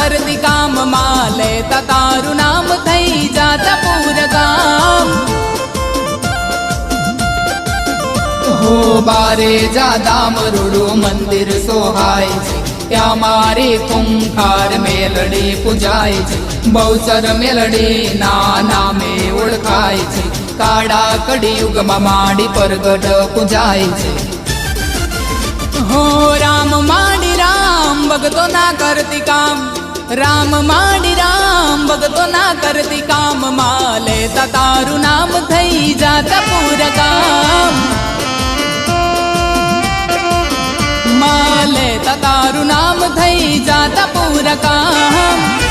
કરતી કામ માં લેતા તારું નામ થઈ જાતા પૂર ગામ હો બારે જાદા મરુડું મંદિર સોહાય છે ત્યાં મારી ખૂંખાર મેલડી પૂજાય છે બહુચર મેલડી ના નામે ઓળખાય છે કાળા કડિયુગમાં માડી પરગટ પૂજાય છે હો રામ માડી રામ ભગતો ના કરતી કામ રામ માડી રામ ભગતો ના કરતી કામ માં લેતા તારું નામ થઈ જાતા પૂર ગામ માં લેતા તારું નામ થઈ જાતા પૂર ગામ